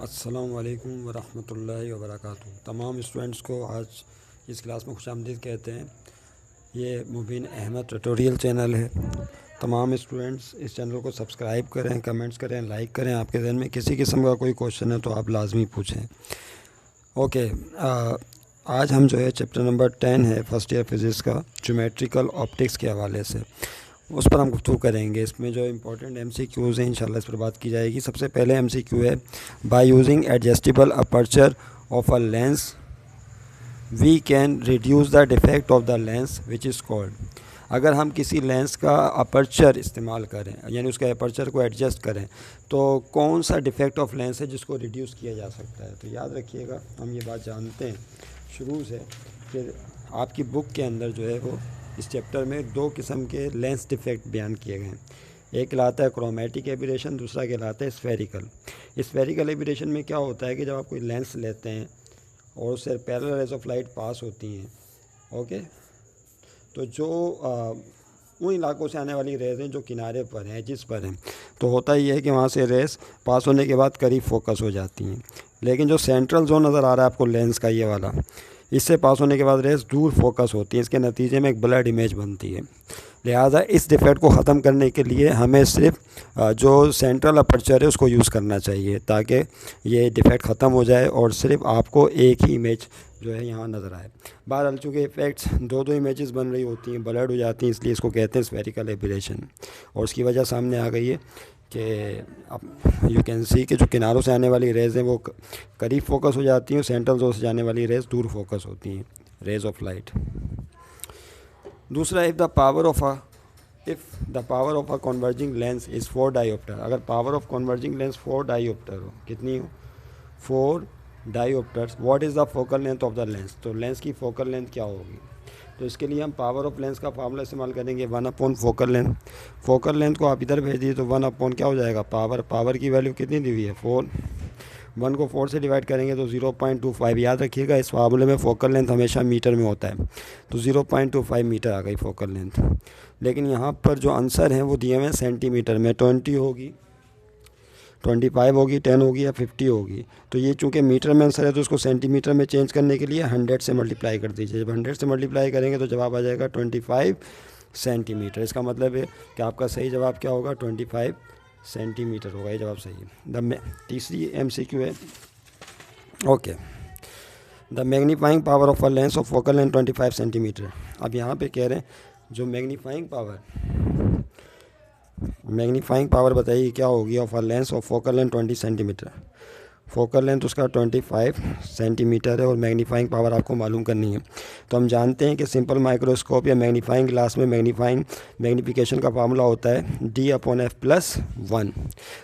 अस्सलामु अलैकुम वरहमतुल्लाहि वबरकातुहू। तमाम स्टूडेंट्स को आज इस क्लास में खुशामदीद कहते हैं। ये मुबीन अहमद ट्यूटोरियल चैनल है। तमाम स्टूडेंट्स इस चैनल को सब्सक्राइब करें, कमेंट्स करें, लाइक करें। आपके जहन में किसी किस्म का कोई क्वेश्चन है तो आप लाजमी पूछें। ओके, आज हम जो है चैप्टर नंबर 10 है फर्स्ट ईयर फिज़िक्स का, ज्योमेट्रिकल ऑप्टिक्स के हवाले से उस पर हम गुफ्तगू करेंगे। इसमें जो इम्पोर्टेंट MCQs हैं इंशाल्लाह इस पर बात की जाएगी। सबसे पहले MCQ है, by using adjustable aperture of a lens we can reduce the defect of the lens which is called. अगर हम किसी लेंस का अपर्चर इस्तेमाल करें, यानी उसके अपर्चर को एडजस्ट करें, तो कौन सा डिफेक्ट ऑफ लेंस है जिसको रिड्यूस किया जा सकता है। तो याद रखिएगा, हम ये बात जानते हैं शुरू से। फिर आपकी बुक के अंदर जो है वो इस चैप्टर में दो किस्म के लेंस डिफेक्ट बयान किए गए हैं। एक कहलाता है क्रोमेटिक एबिरेशन, दूसरा कहलाता है स्फेरिकल। स्फेरिकल एबिरेशन में क्या होता है कि जब आप कोई लेंस लेते हैं और उससे parallel raise of light pass होती हैं, ओके, तो जो उन इलाकों से आने वाली रेज़ हैं जो किनारे पर हैं, एजिस पर हैं, तो होता ही है कि वहाँ से रेज़ पास होने के बाद करीब फोकस हो जाती हैं। लेकिन जो सेंट्रल जोन नज़र आ रहा है आपको लेंस का, ये वाला, इससे पास होने के बाद रेज़ दूर फोकस होती हैं। इसके नतीजे में एक ब्लड इमेज बनती है। लिहाजा इस डिफेक्ट को ख़त्म करने के लिए हमें सिर्फ जो सेंट्रल अपर्चर है उसको यूज़ करना चाहिए, ताकि ये डिफेक्ट ख़त्म हो जाए और सिर्फ आपको एक ही इमेज जो है यहाँ नज़र आए। बहरहाल चूँकि इफ़ेक्ट्स दो इमेजेस बन रही होती हैं, ब्लड हो जाती हैं, इसलिए इसको कहते हैं स्फेरिकल एबिरेशन। और उसकी वजह सामने आ गई है कि अब यू कैन सी कि जो किनारों से आने वाली रेज़ हैं वो करीब फोकस हो जाती हैं, सेंट्रल जोन से जाने वाली रेज़ दूर फोकस होती हैं, रेज़ ऑफ लाइट। दूसरा, if the power of a converging lens is 4 dioptre. अगर power of converging lens 4 dioptre हो, कितनी हो, 4 dioptres, what is the focal length of the lens. तो लेंस की फोकल लेंथ क्या होगी। तो इसके लिए हम पावर ऑफ लेंस का फार्मूला इस्तेमाल करेंगे, 1/4 फोकल लेंथ। फोकल लेंथ को आप इधर भेज दीजिए तो 1/, क्या हो जाएगा, पावर की वैल्यू कितनी दी हुई है, 4। 1 को 4 से डिवाइड करेंगे तो 0.25। याद रखिएगा इस फार्मूले में फोकल लेंथ हमेशा मीटर में होता है, तो 0.25 मीटर आ गई फोकल लेंथ। लेकिन यहाँ पर जो आंसर हैं वो दिए हुए हैं सेंटीमीटर में। 20 होगी, 25 होगी, 10 होगी या 50 होगी। तो ये चूँकि मीटर में आंसर है तो उसको सेंटीमीटर में चेंज करने के लिए 100 से मल्टीप्लाई कर दीजिए। जब 100 से मल्टीप्लाई करेंगे तो जवाब आ जाएगा 25 सेंटीमीटर। इसका मतलब है कि आपका सही जवाब क्या होगा, 25 सेंटीमीटर होगा। ये जवाब सही है। तीसरी MCQ है, okay, the magnifying power of a lens of focal length 25 centimetre. अब यहाँ पे कह रहे हैं जो मैग्नीफाइंग पावर बताइए क्या होगी of a lens of focal length 20 centimetre. Focal length उसका 25 सेंटीमीटर है और मैग्नीफाइंग पावर आपको मालूम करनी है। तो हम जानते हैं कि सिंपल माइक्रोस्कोप या मैग्नीफाइंग ग्लास में मैग्नीफिकेशन का फार्मूला होता है D/F+1।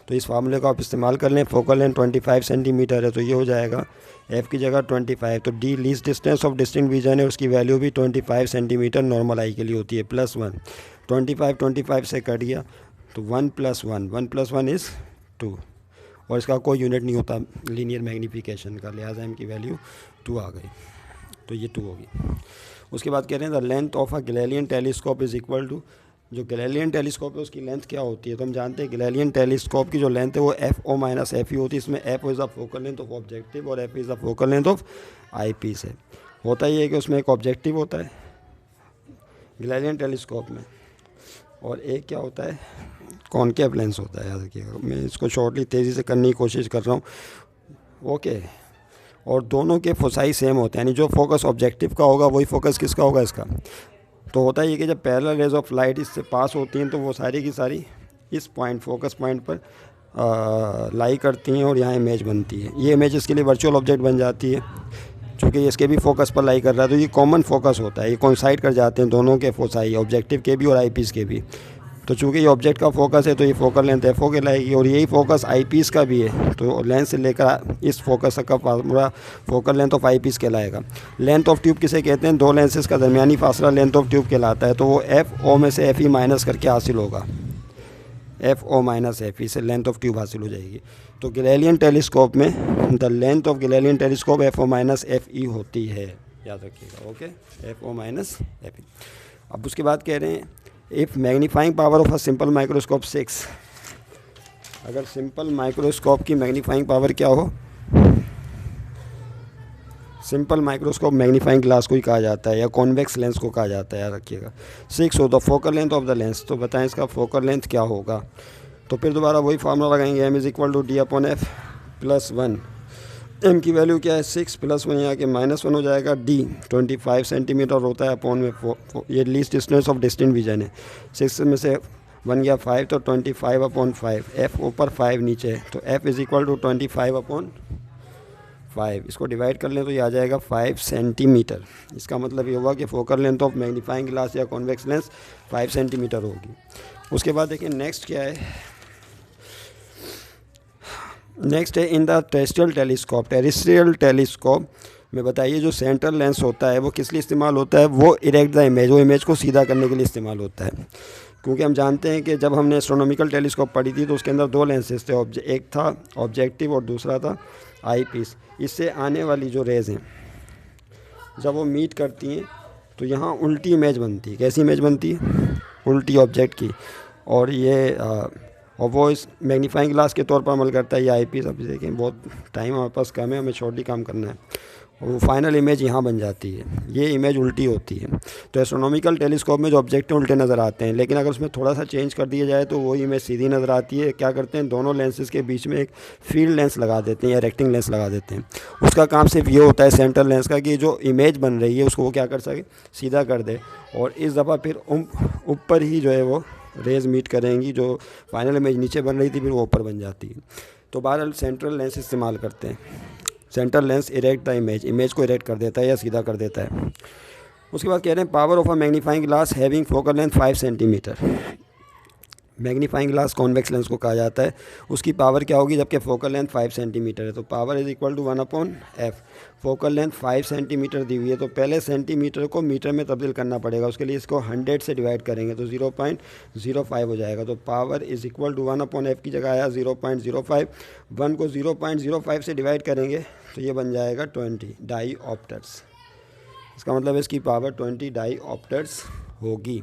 तो इस फार्मूले को आप इस्तेमाल कर लें। फोकल लेंथ 25 सेंटीमीटर है तो ये हो जाएगा F की जगह 25, तो D least distance of distinct vision है, उसकी वैल्यू भी 25 सेंटीमीटर नॉर्मल आई के लिए होती है, +1। 25 से कट गया तो 1 + 1 इज़ 2, और इसका कोई यूनिट नहीं होता लीनियर मैग्नीफिकेशन का, लिहाजा M की वैल्यू 2 आ गई, तो ये 2 होगी। उसके बाद कह रहे हैं the length of a Galilean telescope is equal to. जो गैलीलियन टेलीस्कोप है उसकी लेंथ क्या होती है। तो हम जानते हैं गैलीलियन टेलीस्कोप की जो लेंथ है वो FO - FE होती है। इसमें F is the focal length of objective और F is the focal length of eyepiece है। होता ही है कि उसमें एक ऑब्जेक्टिव होता है गैलीलियन टेलीस्कोप में, और एक क्या होता है, कॉनकेव लेंस होता है। याद रखिएगा, मैं इसको शॉर्टली तेज़ी से करने की कोशिश कर रहा हूँ, ओके। और दोनों के फोसाई सेम होते हैं, यानी जो फोकस ऑब्जेक्टिव का होगा वही फोकस किसका होगा, इसका। तो होता ही है कि जब पैरेलल रेज ऑफ लाइट इससे पास होती हैं तो वो सारी की सारी इस पॉइंट, फोकस पॉइंट पर लाई करती हैं और यहाँ इमेज बनती है। ये इमेज इसके लिए वर्चुअल ऑब्जेक्ट बन जाती है, चूँकि इसके भी फोकस पर लाई कर रहा है, तो ये कॉमन फोकस होता है। ये कोइंसाइड कर जाते हैं दोनों के फोसाई, ऑब्जेक्टिव के भी और आईपीस के भी। तो चूँकि ये ऑब्जेक्ट का फोकस है तो ये फोकल लेंथ FO कहलाएगी, और यही फोकस आईपीस का भी है। तो लेंस से लेकर इस फोकस का formula focal length of eyepiece कहलाएगा। लेंथ ऑफ ट्यूब किसे कहते हैं, दो लेंसेज का दरमियानी फासला लेंथ ऑफ ट्यूब कहलाता है। तो वो FO में से FE माइनस करके हासिल होगा, FO - FE से लेंथ ऑफ ट्यूब हासिल हो जाएगी। तो गैलीलियन टेलीस्कोप में the length of Galilean telescope FO - FE होती है, याद रखिएगा, ओके, FO - FE। अब उसके बाद कह रहे हैं if magnifying power of a simple microscope 6। अगर सिंपल माइक्रोस्कोप की मैग्नीफाइंग पावर क्या हो, सिंपल माइक्रोस्कोप मैग्नीफाइंग ग्लास को ही कहा जाता है या कॉन्वेक्स लेंस को कहा जाता है, याद रखिएगा। 6 हो the focal length of the lens, तो बताएं इसका फोकल लेंथ क्या होगा। तो फिर दोबारा वही फार्मूला लगाएंगे, M is equal to D upon F plus 1। M की वैल्यू क्या है 6 प्लस 1 यहाँ के -1 हो जाएगा। डी 25 सेंटीमीटर होता है अपॉन में ये least distance of distant vision है। 6 में से 1 गया 5 तो 25 अपॉन 5। एफ ऊपर 5 नीचे है, तो F is equal to 25 upon 5। इसको डिवाइड कर लें तो ये आ जाएगा 5 सेंटीमीटर। इसका मतलब ये हुआ कि focal length of magnifying glass या कॉन्वेक्स लेंस 5 सेंटीमीटर होगी। उसके बाद देखिए नेक्स्ट क्या है, नेक्स्ट है in the terrestrial telescope. Terrestrial telescope में बताइए जो सेंट्रल लेंस होता है वो किस लिए इस्तेमाल होता है। वो इरेक्ट द इमेज, वो इमेज को सीधा करने के लिए इस्तेमाल होता है। क्योंकि हम जानते हैं कि जब हमने एस्ट्रोनॉमिकल टेलीस्कोप पढ़ी थी तो उसके अंदर 2 लेंसेज थे, एक था ऑब्जेक्टिव और दूसरा था आई पीस। इससे आने वाली जो रेज़ हैं जब वो मीट करती हैं तो यहाँ उल्टी इमेज बनती है। कैसी इमेज बनती है, उल्टी ऑब्जेक्ट की। और ये और वो इस मैग्नीफाइंग ग्लास के तौर पर अमल करता है ये आई पीस। अभी देखें बहुत टाइम हमारे पास कम है, हमें शॉर्टली काम करना है। और वो फाइनल इमेज यहाँ बन जाती है, ये इमेज उल्टी होती है। तो एस्ट्रोनॉमिकल टेलीस्कोप में जो ऑब्जेक्ट उल्टे नज़र आते हैं, लेकिन अगर उसमें थोड़ा सा चेंज कर दिया जाए तो वही इमेज सीधी नज़र आती है। क्या करते हैं, दोनों लेंसेज के बीच में एक फील्ड लेंस लगा देते हैं या रेक्टिंग लेंस लगा देते हैं। उसका काम सिर्फ ये होता है सेंट्रल लेंस का कि जो इमेज बन रही है उसको वो क्या कर सके, सीधा कर दे। और इस दफ़ा फिर ऊपर ही जो है वो रेज मीट करेंगी, जो फाइनल इमेज नीचे बन रही थी फिर वो ऊपर बन जाती है। तो बहरहाल सेंट्रल लेंस इस्तेमाल करते हैं। Central lens erect the image, image को इरेक्ट कर देता है या सीधा कर देता है। उसके बाद कह रहे हैं power of a magnifying glass having focal length 5 centimetre. Magnifying glass convex lens को कहा जाता है, उसकी पावर क्या होगी जबकि फोकल लेंथ 5 सेंटीमीटर है। तो power is equal to 1 upon F. Focal length 5 centimetre दी हुई है तो पहले सेंटीमीटर को मीटर में तब्दील करना पड़ेगा। उसके लिए इसको 100 से डिवाइड करेंगे तो 0.05 हो जाएगा। तो power is equal to 1 upon F की जगह आया 0.05। 1 को 0.05 से डिवाइड करेंगे तो ये बन जाएगा 20 डाईऑप्टर्स। इसका मतलब है इसकी पावर 20 डाईऑप्टर्स होगी।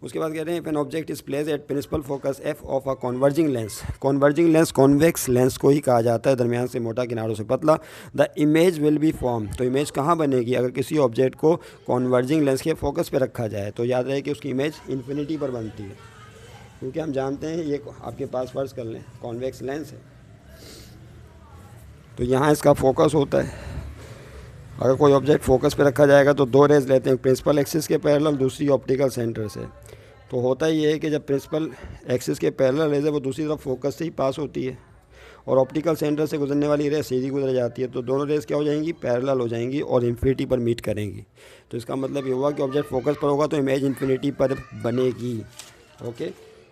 उसके बाद कह रहे हैं if an object is place at principal focus F of a converging lens. Converging lens convex lens को ही कहा जाता है, दरमियान से मोटा किनारों से पतला। The image will be form, तो इमेज कहाँ बनेगी अगर किसी ऑब्जेक्ट को कॉन्वर्जिंग लेंस के फोकस पे रखा जाए। तो याद रहे कि उसकी इमेज इन्फिनिटी पर बनती है, क्योंकि हम जानते हैं ये आपके पास फर्ज कर लें कॉन्वेक्स लेंस है तो यहाँ इसका फोकस होता है। अगर कोई ऑब्जेक्ट फोकस पे रखा जाएगा तो 2 रेज लेते हैं, प्रिंसिपल एक्सिस के पैरेलल, दूसरी ऑप्टिकल सेंटर से। तो होता ये है कि जब प्रिंसिपल एक्सिस के पैरेलल रेज है वो दूसरी तरफ फोकस से ही पास होती है और ऑप्टिकल सेंटर से गुजरने वाली रेज सीधी गुजर जाती है। तो दोनों रेज क्या हो जाएंगी, पैरेलल हो जाएंगी और इन्फिनिटी पर मीट करेंगी। तो इसका मतलब ये हुआ कि ऑब्जेक्ट फोकस पर होगा तो इमेज इन्फिनिटी पर बनेगी। ओके,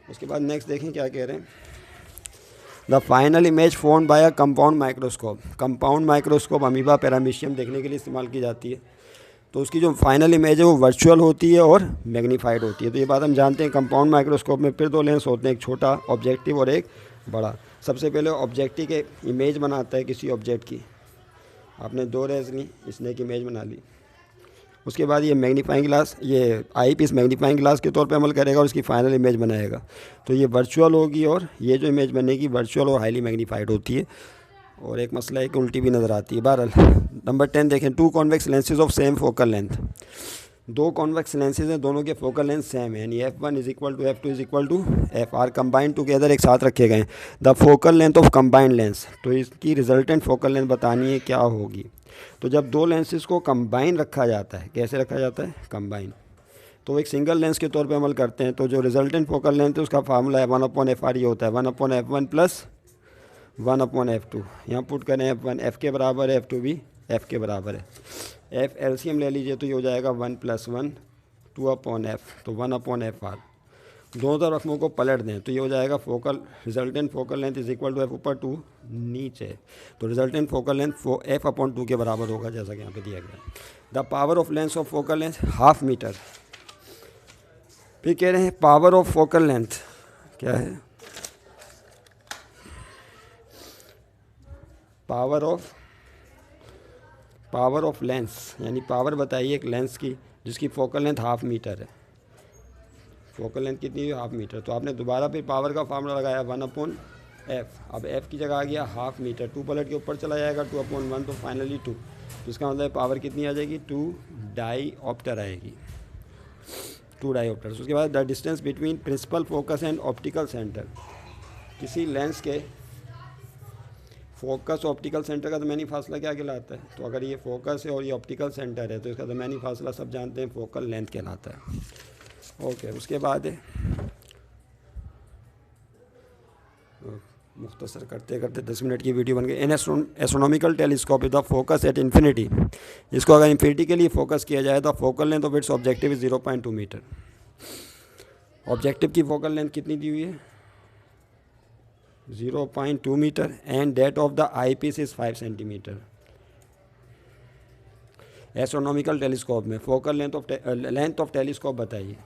उसके बाद नेक्स्ट देखें क्या कह रहे हैं। The final image formed by a compound microscope. Compound microscope amoeba paramecium देखने के लिए इस्तेमाल की जाती है। तो उसकी जो फाइनल इमेज है वो वर्चुअल होती है और मैग्नीफाइड होती है। तो ये बात हम जानते हैं। कंपाउंड माइक्रोस्कोप में फिर 2 लेंस होते हैं, एक छोटा ऑब्जेक्टिव और एक बड़ा। सबसे पहले ऑब्जेक्टिव के इमेज बनाता है किसी ऑब्जेक्ट की। आपने 2 रेज ली, इसने एक इमेज बना ली। उसके बाद ये मैग्नीफाइंग ग्लास, ये आई पीस मैग्नीफाइंग ग्लास के तौर पे अमल करेगा और इसकी फाइनल इमेज बनाएगा। तो ये वर्चुअल होगी और ये जो इमेज बनेगी वर्चुअल और हाईली मैग्नीफाइड होती है। और एक मसला है कि उल्टी भी नज़र आती है। बहरहाल नंबर 10 देखें, 2 convex lenses of same focal length. 2 convex lenses हैं, दोनों के फोकल लेंथ सेम है, यानी f1 is equal to f2 is equal to f are combined together, एक साथ रखे गए। The focal length of combined lens, तो इसकी रिजल्टेंट फोकल लेंथ बतानी है क्या होगी। तो जब 2 लेंसेज को कंबाइन रखा जाता है, कैसे रखा जाता है, कंबाइन, तो एक सिंगल लेंस के तौर पे अमल करते हैं। तो जो रिजल्टेंट फोकल लेंथ है उसका फार्मूला है 1 अपॉन एफ आर। ये होता है 1 upon f1 plus 1 upon f2। यहाँ पुट करें f1 f के बराबर है, f2 भी f के बराबर है। f एलसीएम ले लीजिए तो ये हो जाएगा 1 + 1 2 अपॉन f, तो 1 अपॉन एफ आर। दोनों तरफ रकमों को पलट दें तो ये हो जाएगा focal resultant focal length is equal to f ऊपर 2 नीचे। तो resultant focal length f upon 2 के बराबर होगा, जैसा कि यहाँ पे दिया गया। The power of length of focal length 1/2 metre. फिर कह रहे हैं पावर ऑफ फोकल लेंथ क्या है, पावर ऑफ लेंस, यानी पावर बताइए एक लेंस की जिसकी फोकल लेंथ 1/2 मीटर है। फोकल लेंथ कितनी है, 1/2 मीटर। तो आपने दोबारा फिर पावर का फार्मूला लगाया 1 अपॉन एफ। अब एफ की जगह आ गया 1/2 मीटर, 2 पलट के ऊपर चला जाएगा 2 अपॉन 1, तो फाइनली 2। तो इसका मतलब पावर कितनी आ जाएगी, 2 डाईऑप्टर आएगी, 2 डाईऑप्टर। उसके बाद the distance between principal focus and optical centre, किसी लेंस के फोकस ऑप्टिकल सेंटर का दरमियानी फासला क्या कहलाता है? तो अगर ये फोकस है और ये ऑप्टिकल सेंटर है तो इसका दरमियानी फासला सब जानते हैं फोकल लेंथ कहलाता है। ओके, उसके बाद है मुख्तसर करते करते 10 मिनट की वीडियो बन गई। An astronomical telescope is the focus at infinity, इसको अगर इन्फिनिटी के लिए फोकस किया जाए तो focal length of its objective is 0.2 metre. Objective की फोकल लेंथ कितनी दी हुई है? 0.2 metre and that of the eye piece is 5 centimetre. Astronomical telescope में फोकल लेंथ ऑफ टेलीस्कोप बताइए।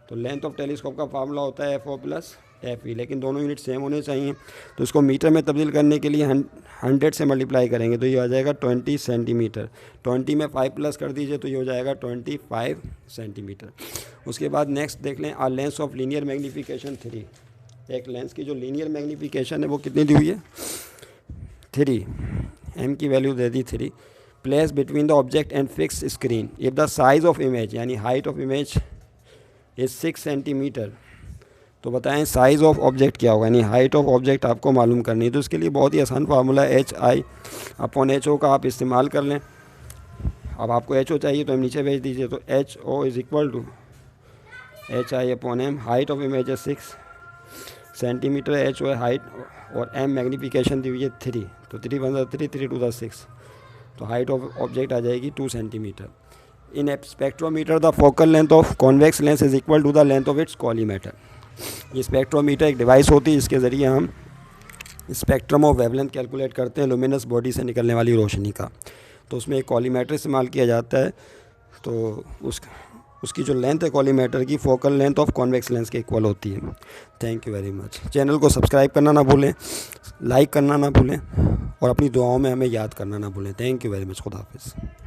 तो लेंथ ऑफ टेलीस्कोप का फार्मूला होता है FO + FE, लेकिन दोनों यूनिट सेम होने चाहिए। तो इसको मीटर में तब्दील करने के लिए 100 से मल्टीप्लाई करेंगे तो ये आ जाएगा 20 सेंटीमीटर। 20 में 5 प्लस कर दीजिए तो ये हो जाएगा 25 सेंटीमीटर। उसके बाद नेक्स्ट देख लें, आ लेंस ऑफ लीनियर मैग्नीफिकेशन 3, एक लेंस की जो लीनियर मैग्नीफिकेशन है वो कितनी दी हुई है? 3, m की वैल्यू दे दी 3। Place between the object and fix screen if the size of image यानी height of image is 6 centimetre. तो बताएं साइज़ ऑफ ऑब्जेक्ट क्या होगा, यानी हाइट ऑफ ऑब्जेक्ट आपको मालूम करनी है। तो इसके लिए बहुत ही आसान फार्मूला है, HI/HO का आप इस्तेमाल कर लें। अब आपको HO चाहिए तो हम नीचे भेज दीजिए, तो HO is equal to HI/M। Height of image है 6 सेंटीमीटर, HO है हाइट और M मैग्नीफिकेशन दी हुई है 3, तो 3 × 3 3 × 6, तो हाइट ऑफ ऑब्जेक्ट आ जाएगी 2 centimetre. In spectrometer the focal length of convex lens is equal to the length of its collimator. ये स्पेक्ट्रोमीटर एक डिवाइस होती है जिसके ज़रिए हम स्पेक्ट्रम ऑफ वेवलेंथ कैलकुलेट करते हैं लुमिनस बॉडी से निकलने वाली रोशनी का। तो उसमें एक कॉलीमेटर इस्तेमाल किया जाता है, तो उसकी जो लेंथ है कॉलीमेटर की focal length of convex lens के इक्वल होती है। Thank you very much. Channel को सब्सक्राइब करना ना भूलें, लाइक करना ना भूलें और अपनी दुआओं में हमें याद करना ना भूलें। Thank you very much. खुदा हाफिज़।